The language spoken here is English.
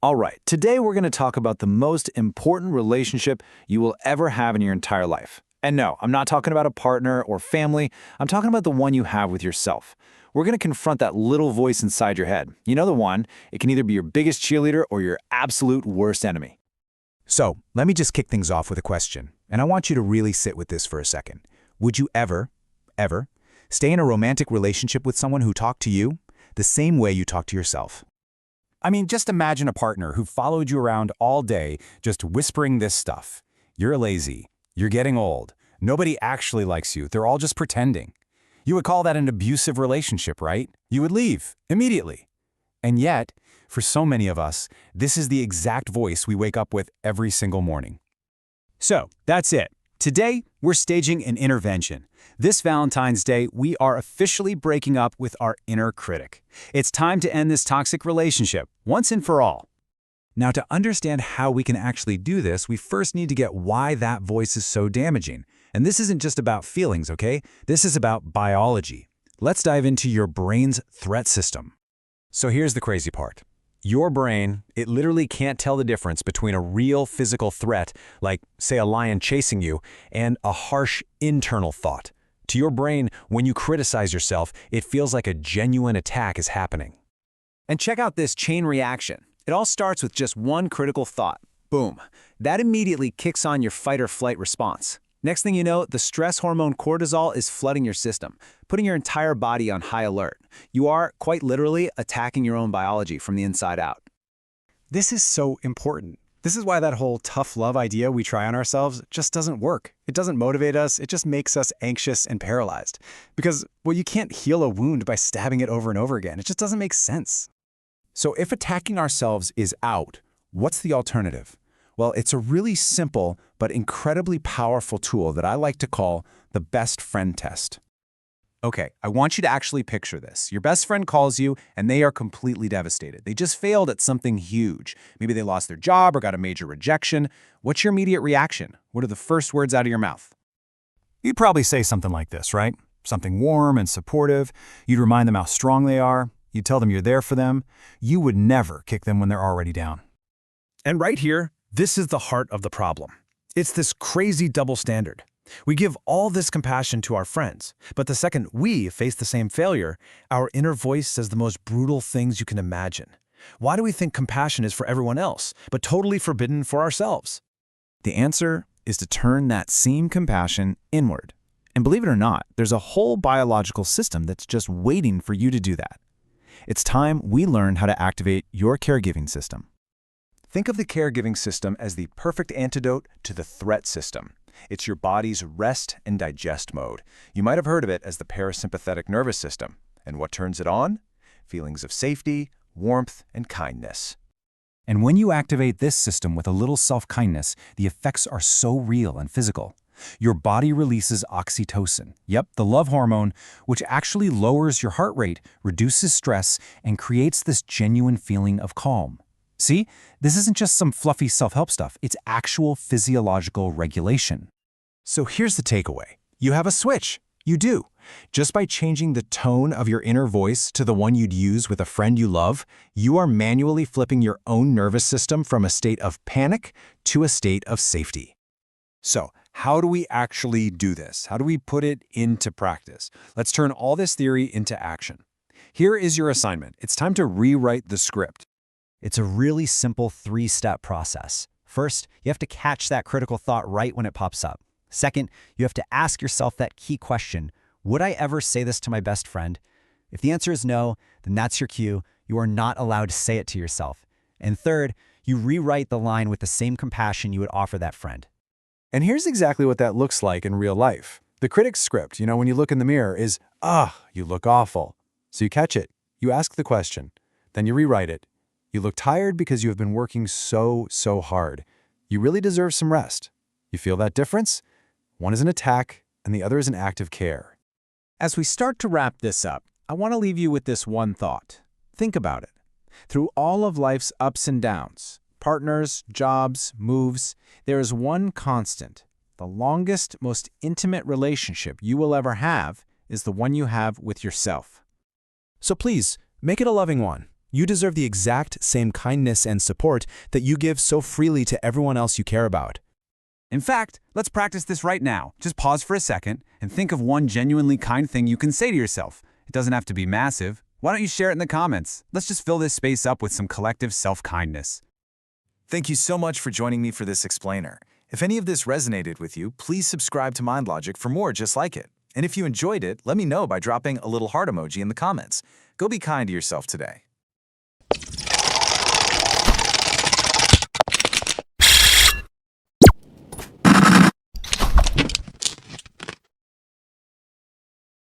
All right, today we're going to talk about the most important relationship you will ever have in your entire life. And no, I'm not talking about a partner or family. I'm talking about the one you have with yourself. We're going to confront that little voice inside your head. You know the one. It can either be your biggest cheerleader or your absolute worst enemy. So, let me just kick things off with a question, and I want you to really sit with this for a second. Would you ever stay in a romantic relationship with someone who talked to you the same way you talk to yourself? I mean, just imagine a partner who followed you around all day just whispering this stuff. You're lazy. You're getting old. Nobody actually likes you. They're all just pretending. You would call that an abusive relationship, right? You would leave immediately. And yet, for so many of us, this is the exact voice we wake up with every single morning. So, that's it. Today, we're staging an intervention. This Valentine's Day, we are officially breaking up with our inner critic. It's time to end this toxic relationship, once and for all. Now, to understand how we can actually do this, we first need to get why that voice is so damaging. And this isn't just about feelings, okay? This is about biology. Let's dive into your brain's threat system. So here's the crazy part. Your brain, it literally can't tell the difference between a real physical threat, like, say, a lion chasing you, and a harsh internal thought. To your brain, when you criticize yourself, it feels like a genuine attack is happening. And check out this chain reaction. It all starts with just one critical thought. Boom. That immediately kicks on your fight or flight response. Next thing you know, the stress hormone cortisol is flooding your system, putting your entire body on high alert. You are, quite literally, attacking your own biology from the inside out. This is so important. This is why that whole tough love idea we try on ourselves just doesn't work. It doesn't motivate us. It just makes us anxious and paralyzed. Because, well, you can't heal a wound by stabbing it over and over again. It just doesn't make sense. So if attacking ourselves is out, what's the alternative? Well, it's a really simple but incredibly powerful tool that I like to call the best friend test. Okay, I want you to actually picture this. Your best friend calls you and they are completely devastated. They just failed at something huge. Maybe they lost their job or got a major rejection. What's your immediate reaction? What are the first words out of your mouth? You'd probably say something like this, right? Something warm and supportive. You'd remind them how strong they are. You'd tell them you're there for them. You would never kick them when they're already down. And right here, this is the heart of the problem. It's this crazy double standard. We give all this compassion to our friends, but the second we face the same failure, our inner voice says the most brutal things you can imagine. Why do we think compassion is for everyone else, but totally forbidden for ourselves? The answer is to turn that same compassion inward. And believe it or not, there's a whole biological system that's just waiting for you to do that. It's time we learn how to activate your caregiving system. Think of the caregiving system as the perfect antidote to the threat system. It's your body's rest and digest mode. You might have heard of it as the parasympathetic nervous system. And what turns it on? Feelings of safety, warmth, and kindness. And when you activate this system with a little self-kindness, the effects are so real and physical. Your body releases oxytocin, yep, the love hormone, which actually lowers your heart rate, reduces stress, and creates this genuine feeling of calm. See, this isn't just some fluffy self-help stuff. It's actual physiological regulation. So here's the takeaway. You have a switch. You do. Just by changing the tone of your inner voice to the one you'd use with a friend you love, you are manually flipping your own nervous system from a state of panic to a state of safety. So, how do we actually do this? How do we put it into practice? Let's turn all this theory into action. Here is your assignment. It's time to rewrite the script. It's a really simple three-step process. First, you have to catch that critical thought right when it pops up. Second, you have to ask yourself that key question, would I ever say this to my best friend? If the answer is no, then that's your cue. You are not allowed to say it to yourself. And third, you rewrite the line with the same compassion you would offer that friend. And here's exactly what that looks like in real life. The critic's script, when you look in the mirror, is, you look awful. So you catch it. You ask the question. Then you rewrite it. You look tired because you have been working so hard. You really deserve some rest. You feel that difference? One is an attack, and the other is an act of care. As we start to wrap this up, I want to leave you with this one thought. Think about it. Through all of life's ups and downs, partners, jobs, moves, there is one constant. The longest, most intimate relationship you will ever have is the one you have with yourself. So please, make it a loving one. You deserve the exact same kindness and support that you give so freely to everyone else you care about. In fact, let's practice this right now. Just pause for a second and think of one genuinely kind thing you can say to yourself. It doesn't have to be massive. Why don't you share it in the comments? Let's just fill this space up with some collective self-kindness. Thank you so much for joining me for this explainer. If any of this resonated with you, please subscribe to MindLogic for more just like it. And if you enjoyed it, let me know by dropping a little heart emoji in the comments. Go be kind to yourself today.